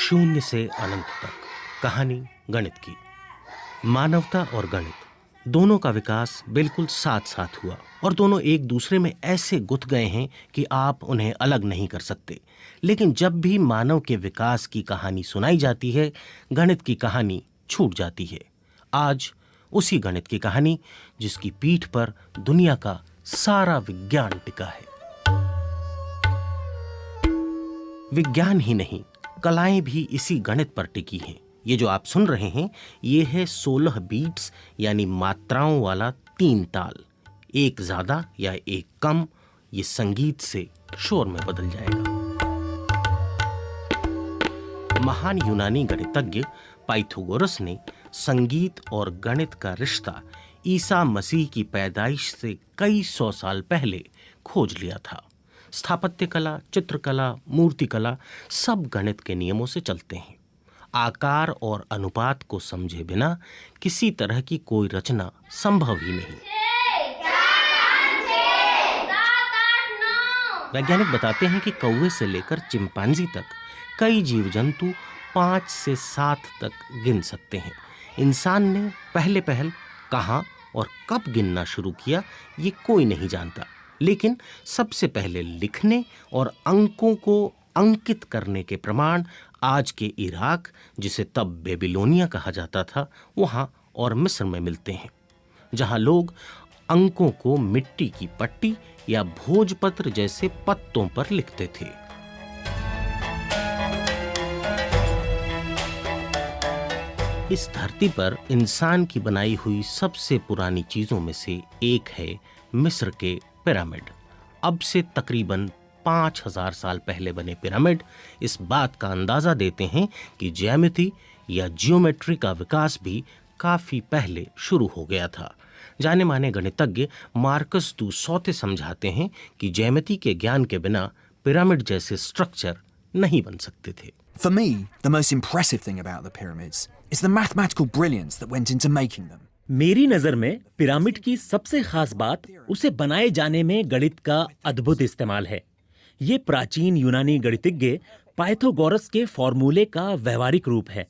शून्य से अनंत तक कहानी गणित की। मानवता और गणित दोनों का विकास बिल्कुल साथ साथ हुआ और दोनों एक दूसरे में ऐसे गुथ गए हैं कि आप उन्हें अलग नहीं कर सकते। लेकिन जब भी मानव के विकास की कहानी सुनाई जाती है, गणित की कहानी छूट जाती है। आज उसी गणित की कहानी जिसकी पीठ पर दुनिया का सारा विज्ञान टिका है। विज्ञान ही नहीं, कलाएं भी इसी गणित पर टिकी हैं। ये जो आप सुन रहे हैं, ये है 16 बीट्स यानी मात्राओं वाला 3 ताल। एक ज्यादा या एक कम, ये संगीत से शोर में बदल जाएगा। महान यूनानी गणितज्ञ पाइथागोरस ने संगीत और गणित का रिश्ता ईसा मसीह की पैदाइश से कई सौ साल पहले खोज लिया था। स्थापत्य कला, चित्रकला, मूर्तिकला सब गणित के नियमों से चलते हैं। आकार और अनुपात को समझे बिना किसी तरह की कोई रचना संभव ही नहीं। वैज्ञानिक बताते हैं कि कौवे से लेकर चिंपांजी तक कई जीव जंतु 5 से 7 तक गिन सकते हैं। इंसान ने पहले कहां और कब गिनना शुरू किया, ये कोई नहीं जानता। लेकिन सबसे पहले लिखने और अंकों को अंकित करने के प्रमाण आज के इराक, जिसे तब बेबीलोनिया कहा जाता था, वहां और मिस्र में मिलते हैं, जहां लोग अंकों को मिट्टी की पट्टी या भोजपत्र जैसे पत्तों पर लिखते थे। इस धरती पर इंसान की बनाई हुई सबसे पुरानी चीजों में से एक है मिस्र के पिरामिड। अब से तकरीबन 5000 साल पहले बने पिरामिड इस बात का अंदाजा देते हैं कि ज्यामिति या जियोमेट्री का विकास भी काफी पहले शुरू हो गया था। जाने माने गणितज्ञ मार्कस दू सौते समझाते हैं कि ज्यामिति के ज्ञान के बिना पिरामिड जैसे स्ट्रक्चर नहीं बन सकते थे। For me, the most impressive thing about the pyramids is the mathematical brilliance that went into making them. मेरी नजर में पिरामिड की सबसे खास बात उसे बनाए जाने में गणित का अद्भुत इस्तेमाल है। ये प्राचीन यूनानी गणितज्ञ पाइथागोरस के फॉर्मूले का व्यवहारिक रूप है।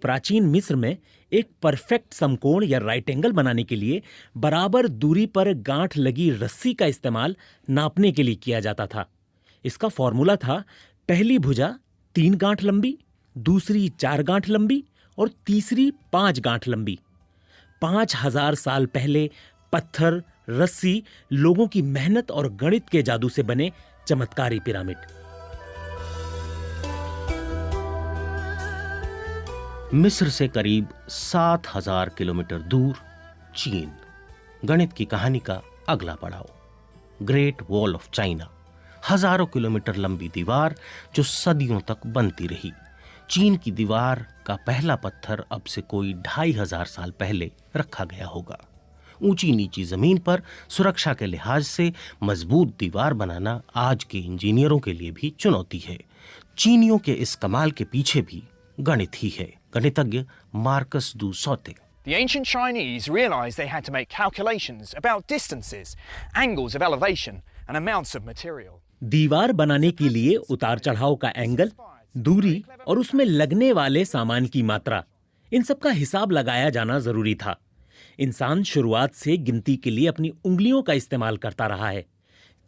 प्राचीन मिस्र में एक परफेक्ट समकोण या राइट एंगल बनाने के लिए बराबर दूरी पर गांठ लगी रस्सी का इस्तेमाल नापने के लिए किया जाता था। इसका फॉर्मूला था, पहली भुजा 3 गांठ लंबी, दूसरी 4 गांठ लंबी और तीसरी 5 गांठ लंबी। 5000 साल पहले पत्थर, रस्सी, लोगों की मेहनत और गणित के जादू से बने चमत्कारी पिरामिड। मिस्र से करीब 7000 किलोमीटर दूर चीन। गणित की कहानी का अगला पड़ाव, ग्रेट वॉल ऑफ चाइना। हजारों किलोमीटर लंबी दीवार जो सदियों तक बनती रही। चीन की दीवार का पहला पत्थर अब से कोई 2500 साल पहले रखा गया होगा। ऊंची नीची जमीन पर सुरक्षा के लिहाज से मजबूत दीवार बनाना आज के इंजीनियरों के लिए भी चुनौती है। चीनियों के इस कमाल के पीछे भी गणित ही है। गणितज्ञ मार्कस दू saute. The ancient Chinese realized they had to make calculations about distances, angles of elevation, and amounts of material. दीवार बनाने के लिए उतार चढ़ाव का एंगल, दूरी और उसमें लगने वाले सामान की मात्रा, इन सब का हिसाब लगाया जाना जरूरी था। इंसान शुरुआत से गिनती के लिए अपनी उंगलियों का इस्तेमाल करता रहा है।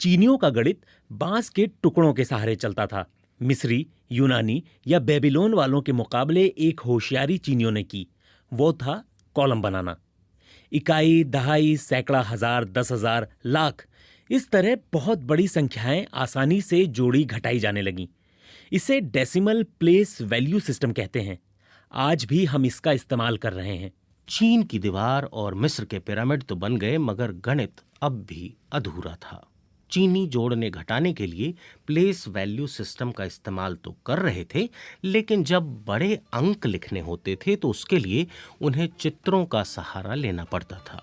चीनियों का गणित बांस के टुकड़ों के सहारे चलता था। मिस्री, यूनानी या बेबीलोन वालों के मुकाबले एक होशियारी चीनियों ने की, वो था कॉलम बनाना। इकाई, दहाई, सैकड़ा, हजार, 10,000, लाख, इस तरह बहुत बड़ी संख्याएं आसानी से जोड़ी घटाई जाने लगीं। इसे डेसिमल प्लेस वैल्यू सिस्टम कहते हैं। आज भी हम इसका इस्तेमाल कर रहे हैं। चीन की दीवार और मिस्र के पिरामिड तो बन गए, मगर गणित अब भी अधूरा था। चीनी जोड़ने घटाने के लिए प्लेस वैल्यू सिस्टम का इस्तेमाल तो कर रहे थे, लेकिन जब बड़े अंक लिखने होते थे तो उसके लिए उन्हें चित्रों का सहारा लेना पड़ता था।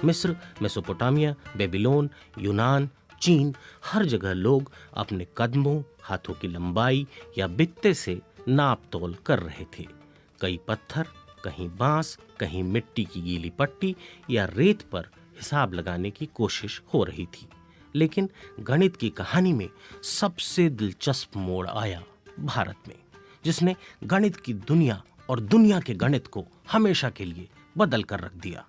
मिस्र, मेसोपोटामिया, बेबीलोन, यूनान, चीन, हर जगह लोग अपने कदमों, हाथों की लंबाई या बित्ते से नाप तोल कर रहे थे। कई पत्थर, कहीं बांस, कहीं मिट्टी की गीली पट्टी या रेत पर हिसाब लगाने की कोशिश हो रही थी। लेकिन गणित की कहानी में सबसे दिलचस्प मोड़ आया भारत में, जिसने गणित की दुनिया और दुनिया के गणित को हमेशा के लिए बदल कर रख दिया।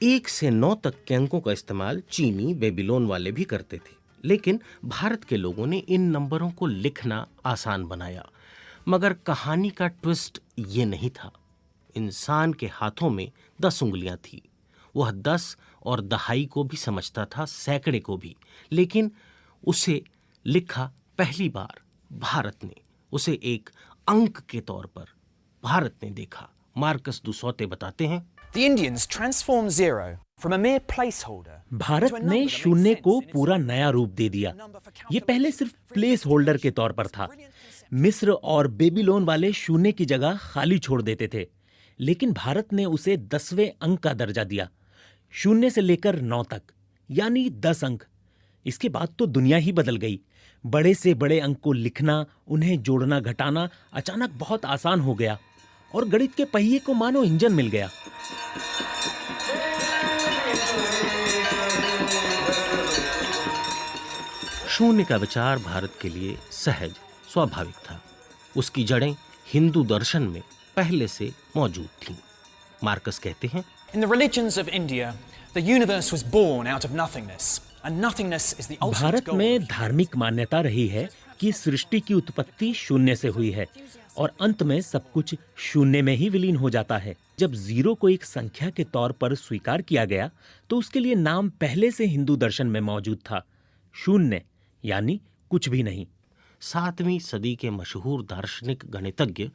1 से 9 तक के अंकों का इस्तेमाल चीनी बेबीलोन वाले भी करते थे, लेकिन भारत के लोगों ने इन नंबरों को लिखना आसान बनाया। मगर कहानी का ट्विस्ट ये नहीं था। इंसान के हाथों में 10 उंगलियां थी। वह 10 और दहाई को भी समझता था, सैकड़े को भी, लेकिन उसे लिखा पहली बार भारत ने, उसे एक अंक के तौर पर भारत ने देखा। मार्कस दुसौते बताते हैं, The Indians transformed zero from a mere placeholder. Bharat ने शून्य को पूरा नया रूप दे दिया। ये पहले सिर्फ प्लेस होल्डर के तौर पर था। मिस्र और बेबीलोन वाले शून्य की जगह खाली छोड़ देते थे, लेकिन भारत ने उसे 10वें अंक का दर्जा दिया, 0 से लेकर 9 तक, यानी 10 अंक। इसके बाद तो दुनिया ही बदल गई। बड़े से बड़े अंक को लिखना, उन्हें जोड़ना घटाना अचानक बहुत आसान हो गया और गणित के पहिए को मानो इंजन मिल गया। शून्य का विचार भारत के लिए सहज, स्वाभाविक था। उसकी जड़ें हिंदू दर्शन में पहले से मौजूद थीं। मार्कस कहते हैं, In the religions of India, the universe was born out of nothingness, and nothingness is the ultimate Bharat goal. में धार्मिक मान्यता रही है कि सृष्टि की उत्पत्ति शून्य से हुई है और अंत में सब कुछ शून्य में ही विलीन हो जाता है। जब जीरो को एक संख्या के तौर पर स्वीकार किया गया तो उसके लिए नाम पहले से हिंदू दर्शन में मौजूद था, शून्य, यानी कुछ भी नहीं। 7वीं सदी के मशहूर दार्शनिक गणितज्ञ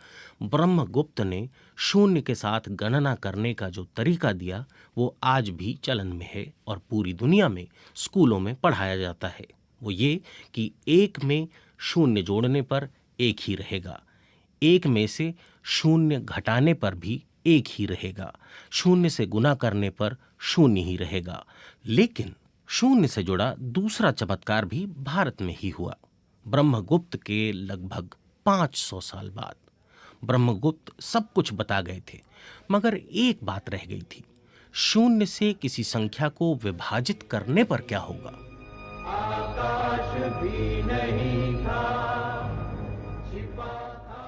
ब्रह्मगुप्त ने शून्य के साथ गणना करने का जो तरीका दिया वो आज भी चलन में है और पूरी दुनिया में स्कूलों में पढ़ाया जाता है। वो ये कि 1 में शून्य जोड़ने पर 1 ही रहेगा, 1 में से शून्य घटाने पर भी 1 ही रहेगा, शून्य से गुना करने पर 0 ही रहेगा। लेकिन शून्य से जुड़ा दूसरा चमत्कार भी भारत में ही हुआ। ब्रह्मगुप्त के लगभग 500 साल बाद ब्रह्मगुप्त सब कुछ बता गए थे, मगर एक बात रह गई थी, शून्य से किसी संख्या को विभाजित करने पर क्या होगा।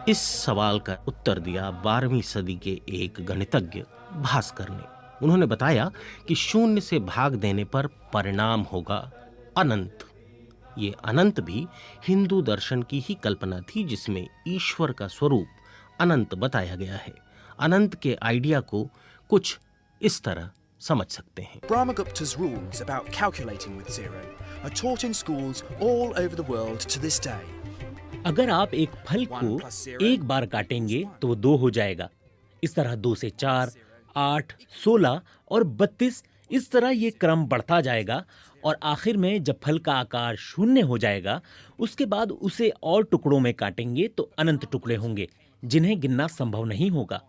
इस सवाल का उत्तर दिया 12वीं सदी के एक गणितज्ञ भास्कर ने। उन्होंने बताया कि शून्य से भाग देने पर परिणाम होगा अनंत। ये अनंत भी हिंदू दर्शन की ही कल्पना थी, जिसमें ईश्वर का स्वरूप अनंत बताया गया है। अनंत के आइडिया को कुछ इस तरह समझ सकते हैं। Brahmagupta's rules about calculating with zero are taught in schools all over the world to this day. अगर आप एक फल को एक बार काटेंगे तो वो 2 हो जाएगा। इस तरह 2 से 4, 8, 16 और 32, इस तरह ये क्रम बढ़ता जाएगा और आखिर में जब फल का आकार 0 हो जाएगा, उसके बाद उसे और टुकड़ों में काटेंगे तो अनंत टुकड़े होंगे जिन्हें गिनना संभव नहीं होगा।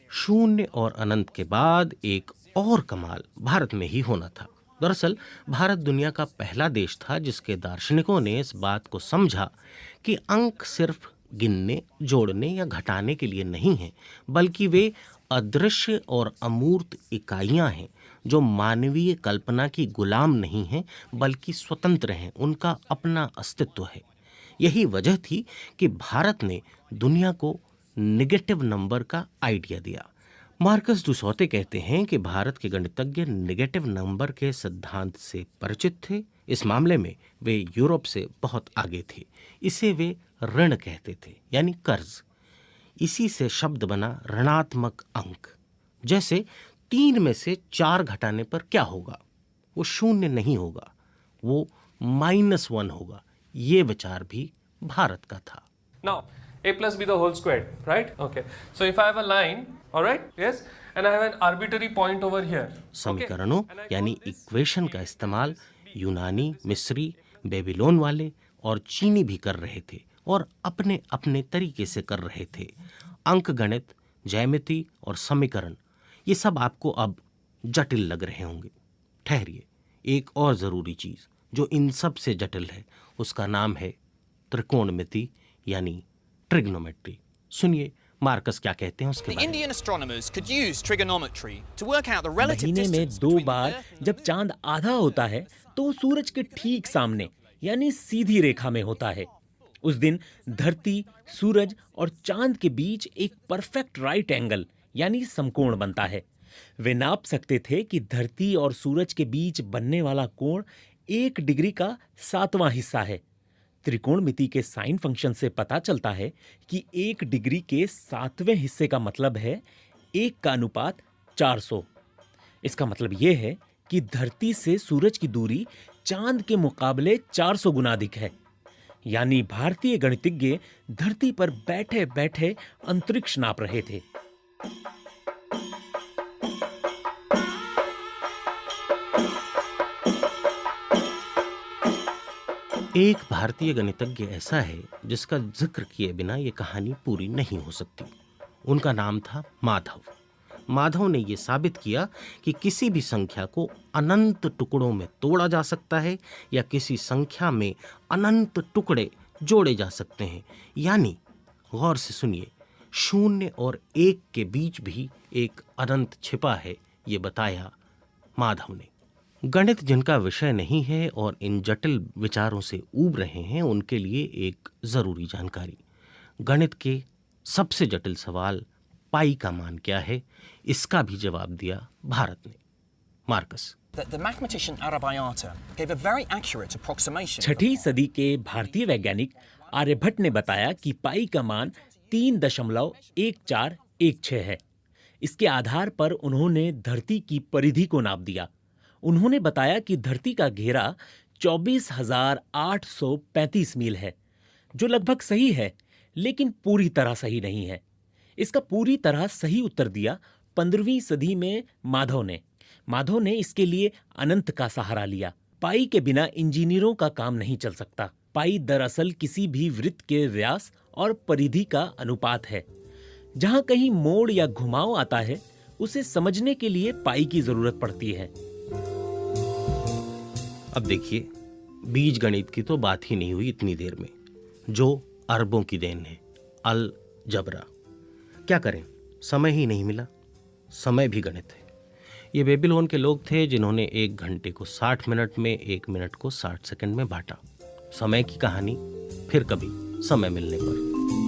शून्य और अनंत के बाद एक और कमाल भारत में ही होना था। दरअसल भारत दुनिया का पहला देश था जिसके दार्शनिकों ने इस बात को समझा कि अंक सिर्फ गिनने, जोड़ने या घटाने के लिए नहीं हैं, बल्कि वे अदृश्य और अमूर्त इकाइयां हैं जो मानवीय कल्पना की गुलाम नहीं हैं बल्कि स्वतंत्र हैं, उनका अपना अस्तित्व है। यही वजह थी कि भारत ने दुनिया को नेगेटिव नंबर का आइडिया दिया। मार्कस दुसौते कहते हैं कि भारत के गणितज्ञ नेगेटिव नंबर के सिद्धांत से परिचित थे। इस मामले में वे यूरोप से बहुत आगे थे। इसे वे ऋण कहते थे, यानी कर्ज। इसी से शब्द बना ऋणात्मक अंक। जैसे 3 में से 4 घटाने पर क्या होगा? वो 0 नहीं होगा, वो -1 होगा। ये विचार भी भारत का था। Now, a plus b the whole squared, right? Okay. So if I have a line, all right, yes, and I have an arbitrary point over here. समीकरणों यानी इक्वेशन का इस्तेमाल यूनानी, मिस्री, बेबीलोन वाले और चीनी भी कर रहे थे और अपने अपने तरीके से कर रहे थे। अंक गणित, ज्यामिति और समीकरण, ये सब आपको अब जटिल लग रहे होंगे। ठहरिए, एक और ज़रूरी चीज़ जो इन सब से जटिल है उसका नाम है त्रिकोणमिति यानी ट्रिग्नोमेट्री। सुनिए मार्कस क्या कहते हैं उसके The बारे में। Indian astronomers could use trigonometry to work out the relative महीने में distance 2 between the bar Earth and जब चांद आधा होता है तो वो सूरज के ठीक सामने यानी सीधी रेखा में होता है। उस दिन धरती, सूरज और चांद के बीच एक परफेक्ट राइट एंगल यानी समकोण बनता है। वे नाप सकते थे कि धरती और सूरज के बीच बनने वाला कोण 1 डिग्री का 7वां हिस्सा है। त्रिकोणमिति के साइन फंक्शन से पता चलता है कि 1 डिग्री के 7वें हिस्से का मतलब है 1 का अनुपात 400। इसका मतलब यह है कि धरती से सूरज की दूरी चांद के मुकाबले 400 गुना अधिक है। यानी भारतीय गणितज्ञ धरती पर बैठे बैठे अंतरिक्ष नाप रहे थे। एक भारतीय गणितज्ञ ऐसा है जिसका जिक्र किए बिना ये कहानी पूरी नहीं हो सकती। उनका नाम था माधव। माधव ने यह साबित किया कि किसी भी संख्या को अनंत टुकड़ों में तोड़ा जा सकता है या किसी संख्या में अनंत टुकड़े जोड़े जा सकते हैं। यानी गौर से सुनिए, 0 और 1 के बीच भी एक अनंत छिपा है, ये बताया माधव ने। गणित जिनका विषय नहीं है और इन जटिल विचारों से ऊब रहे हैं, उनके लिए एक जरूरी जानकारी। गणित के सबसे जटिल सवाल पाई का मान क्या है, इसका भी जवाब दिया भारत ने। Marcus. The mathematician Arabayata gave a very accurate approximation. 6ठी सदी के भारतीय वैज्ञानिक आर्यभट्ट ने बताया कि पाई का मान 3.1416 है। इसके आधार पर उन्होंने धरती की परिधि को नाप दिया। उन्होंने बताया कि धरती का घेरा 24,835 मील है, जो लगभग सही है, लेकिन पूरी तरह सही नहीं है। इसका पूरी तरह सही उत्तर दिया 15वीं सदी में माधव ने। माधव ने इसके लिए अनंत का सहारा लिया। पाई के बिना इंजीनियरों का काम नहीं चल सकता। पाई दरअसल किसी भी वृत्त के व्यास और परिधि का अनुपात है। जहां कहीं मोड़ या घुमाव आता है, उसे समझने के लिए पाई की जरूरत पड़ती है। अब देखिए, बीज गणित की तो बात ही नहीं हुई इतनी देर में, जो अरबों की देन है, अल जबरा। क्या करें, समय ही नहीं मिला। समय भी गणित है। ये बेबीलोन के लोग थे जिन्होंने 1 घंटे को 60 मिनट में, 1 मिनट को 60 सेकंड में बांटा। समय की कहानी फिर कभी समय मिलने पर।